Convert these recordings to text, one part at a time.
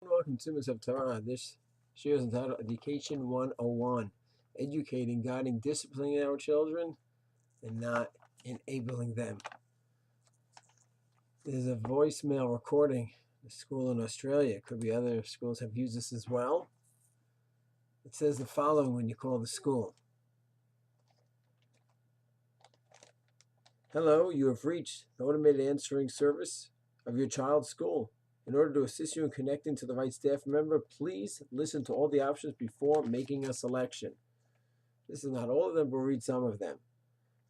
Welcome to Mitzvah Torah. This share is entitled Education 101. Educating, guiding, disciplining our children, and not enabling them. There's a voicemail recording. The school in Australia, could be other schools have used this as well. It says the following when you call the school. Hello, you have reached the automated answering service of your child's school. In order to assist you in connecting to the right staff member, please listen to all the options before making a selection. This is not all of them, but read some of them.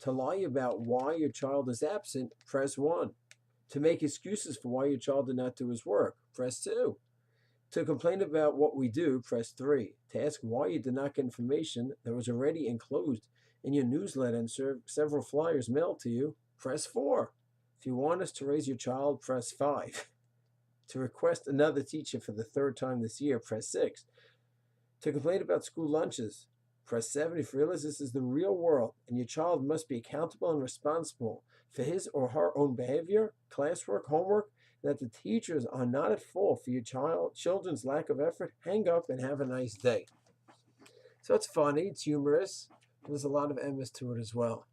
To lie about why your child is absent, press 1. To make excuses for why your child did not do his work, press 2. To complain about what we do, press 3. To ask why you did not get information that was already enclosed in your newsletter and several flyers mailed to you, press 4. If you want us to raise your child, press 5. To request another teacher for the third time this year, press 6. To complain about school lunches, press 7. If you realize this is the real world and your child must be accountable and responsible for his or her own behavior, classwork, homework, that the teachers are not at fault for your children's lack of effort, hang up and have a nice day. So it's funny, it's humorous, but there's a lot of emes to it as well.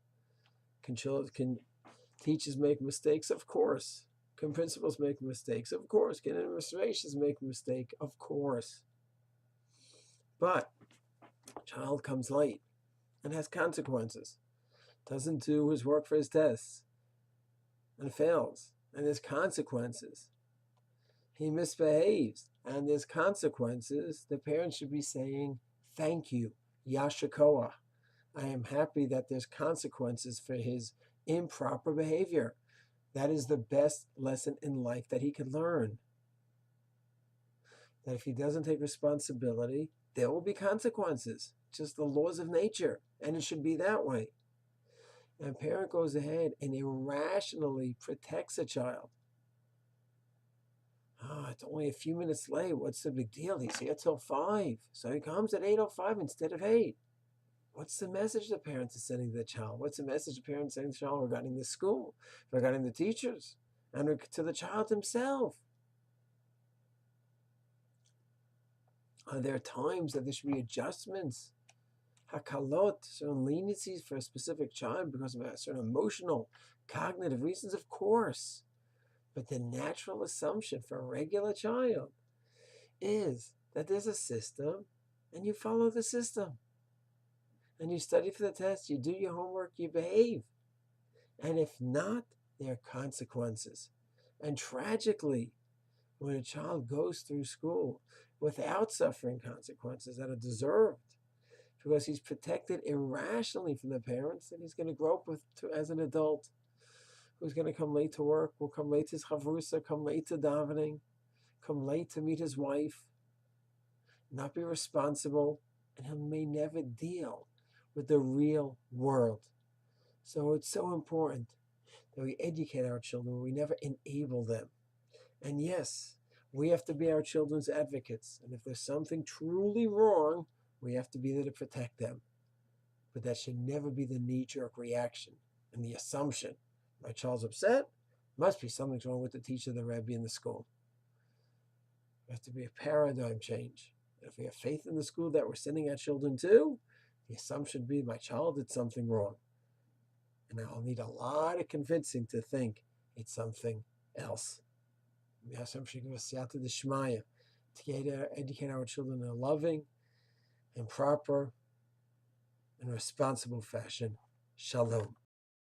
Can teachers make mistakes? Of course. Can principals make mistakes? Of course. Can administrations make a mistake? Of course. But a child comes late and has consequences. Doesn't do his work for his tests and fails, and there's consequences. He misbehaves and there's consequences. The parent should be saying, thank you, Yashakoa. I am happy that there's consequences for his improper behavior. That is the best lesson in life that he can learn. That if he doesn't take responsibility, there will be consequences. Just the laws of nature. And it should be that way. And a parent goes ahead and irrationally protects a child. It's only a few minutes late. What's the big deal? He's here till 5. So he comes at 8:05 instead of 8. What's the message the parents are sending to the child? What's the message the parents are sending to the child regarding the school, regarding the teachers, and to the child himself? Are there times that there should be adjustments, hakalot, certain leniencies for a specific child because of a certain emotional, cognitive reasons? Of course. But the natural assumption for a regular child is that there's a system and you follow the system. And you study for the test, you do your homework, you behave. And if not, there are consequences. And tragically, when a child goes through school without suffering consequences that are deserved, because he's protected irrationally from the parents, and he's going to grow up as an adult who's going to come late to work, will come late to his chavrusa, come late to davening, come late to meet his wife, not be responsible, and he may never deal with the real world. So it's so important that we educate our children. We never enable them. And yes, we have to be our children's advocates. And if there's something truly wrong, we have to be there to protect them. But that should never be the knee-jerk reaction and the assumption. My child's upset, must be something's wrong with the teacher, the Rebbe, in the school. There has to be a paradigm change. And if we have faith in the school that we're sending our children to, the assumption should be my child did something wrong. And I'll need a lot of convincing to think it's something else. The Hashem should give us siyata d'shmaya to educate our children in a loving and proper and responsible fashion. Shalom.